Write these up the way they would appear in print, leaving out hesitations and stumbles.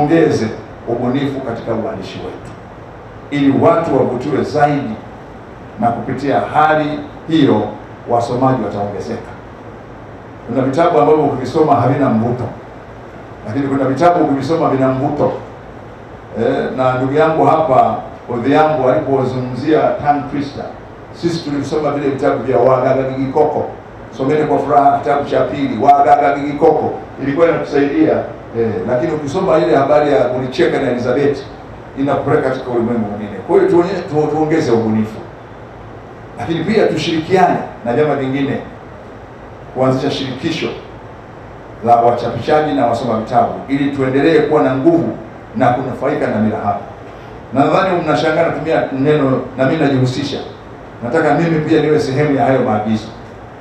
Ongeze ubunifu katika uandishi wetu ili watu wavutiwe zaidi, na kupitia hali hiyo wasomaji wataongezeka. Kuna vitabu ambavyo ukisoma havina mvuto, lakini kuna vitabu ukisoma vina mvuto. Na ndugu yangu hapa Odhiambo alipozungumzia Tongue Twister, sisi tulisoma vile vitabu vya Wagaga Gigikoko. Someni kwa furaha kitabu cha pili Wagaga Gigikoko, ilikuwa inatusaidia. Lakini ukisoma ile habari ya kulicheka na Elizabeth inakupeleka katika ulimwengu mwingine. Kwa hiyo tuongeze ubunifu, lakini pia tushirikiane na vyama vingine kuanzisha shirikisho la wachapishaji na wasoma vitabu ili tuendelee kuwa na nguvu na kunufaika na mirahabu. Nadhani mnashangaa natumia neno na mimi najihusisha. Nataka mimi pia niwe sehemu ya hayo maagizo.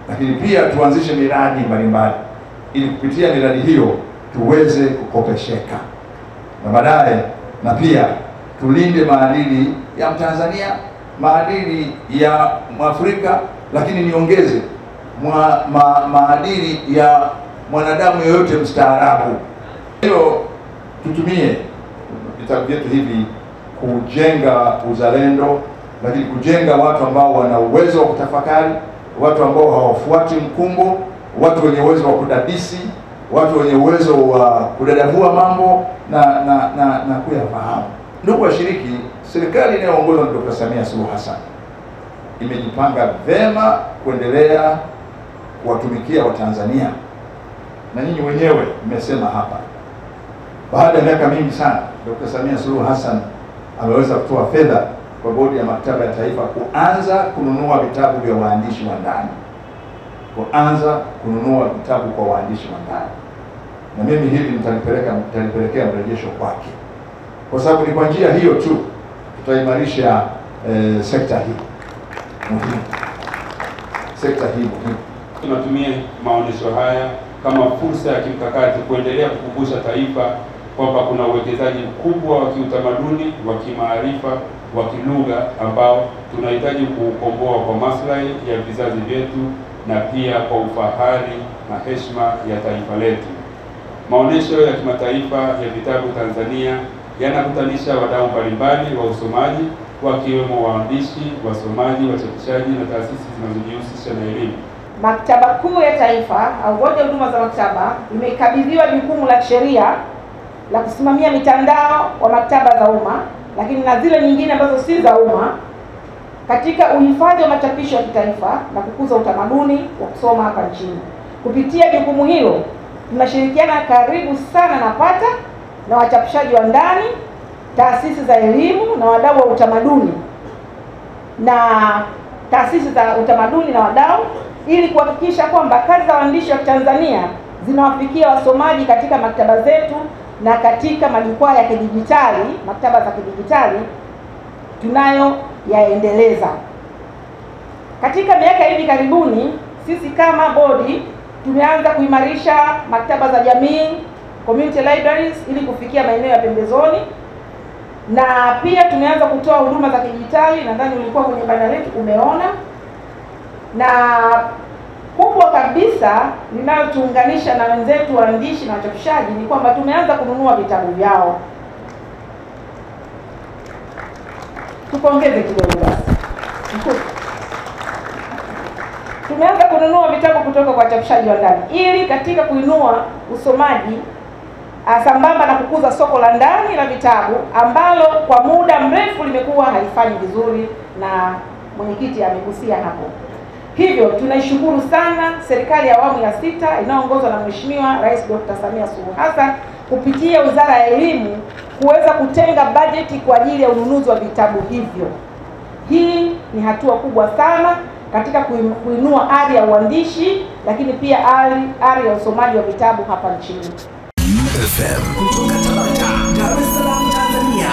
Lakini pia tuanzishe miradi mbalimbali ili kupitia miradi hiyo tuweze kukopesheka. Na baadaye na pia tulinde maadili ya Mtanzania, maadili ya Mwafrika, lakini niongeze maadili ya mwanadamu yoyote mstaarabu. Hiyo tutumie vitabu vyetu hivi kujenga uzalendo, lakini kujenga watu ambao wana uwezo wa kutafakari, watu ambao hawafuati mkumbo, watu wenye uwezo wa kudadisi, watu wenye uwezo wa kudadavua mambo na kuyafahamu. Ndugu washiriki, serikali inayoongozwa na Dr. Samia Suluhu Hassan imejipanga vema kuendelea kuwatumikia Watanzania. Na nyinyi wenyewe mmesema hapa, baada ya miaka mingi sana Dr. Samia Suluhu Hassan ameweza kutoa fedha kwa Bodi ya Maktaba ya Taifa kuanza kununua vitabu vya waandishi wa ndani. Kuanza kununua vitabu kwa waandishi wa ndani. Na mimi hili nitalipelekea mrejesho kwake. Kwa sababu ni kwa njia hiyo tu tutaimarisha sekta hii muhimu. Sekta hii muhimu. Tunatumia maonesho haya kama fursa ya kimkakati kuendelea kukumbusha taifa kwamba kuna uwekezaji mkubwa wa kiutamaduni, wa kimaarifa, wa kilugha ambao tunahitaji kuukomboa kwa maslahi ya vizazi vyetu na pia kwa ufahari na heshima ya taifa letu. Maonesho ya kimataifa ya vitabu Tanzania yanakutanisha wadau mbalimbali wa usomaji, wakiwemo waandishi, wasomaji, wachapishaji na taasisi zinazojihusisha na elimu. Maktaba Kuu ya Taifa au Bodi ya Huduma za Maktaba imekabidhiwa jukumu la sheria la kusimamia mitandao wa maktaba za umma, lakini na zile nyingine ambazo si za umma, katika uhifadhi wa machapisho ya kitaifa na kukuza utamaduni wa kusoma hapa nchini. Kupitia jukumu hilo, tunashirikiana karibu sana na PATA na wachapishaji wa ndani, taasisi za elimu na wadau wa utamaduni na wadau, ili kuhakikisha kwamba kazi za waandishi wa Tanzania zinawafikia wasomaji katika maktaba zetu na katika majukwaa ya kidijitali, maktaba za kidijitali tunayoyaendeleza. Katika miaka hivi karibuni, sisi kama bodi tumeanza kuimarisha maktaba za jamii, community libraries, ili kufikia maeneo ya pembezoni, na pia tumeanza kutoa huduma za kidijitali. Nadhani ulikuwa kwenye banda letu umeona. Na kubwa kabisa linalotuunganisha na wenzetu waandishi na wachapishaji ni kwamba tumeanza kununua vitabu vyao. Tupongeze kidogo basi. Tumeanza kununua vitabu kutoka kwa wachapishaji wa ndani ili katika kuinua usomaji sambamba na kukuza soko la ndani la vitabu ambalo kwa muda mrefu limekuwa halifanyi vizuri, na mwenyekiti amegusia hapo. Hivyo tunaishukuru sana serikali ya awamu ya 6 inayoongozwa na Mheshimiwa Rais Dr. Samia Suluhu Hassan kupitia Wizara ya Elimu kuweza kutenga bajeti kwa ajili ya ununuzi wa vitabu hivyo. Hii ni hatua kubwa sana katika kuinua ari ya uandishi, lakini pia ari ya usomaji wa vitabu hapa nchini. FM kutoka Tabata, Dar es Salaam, Tanzania.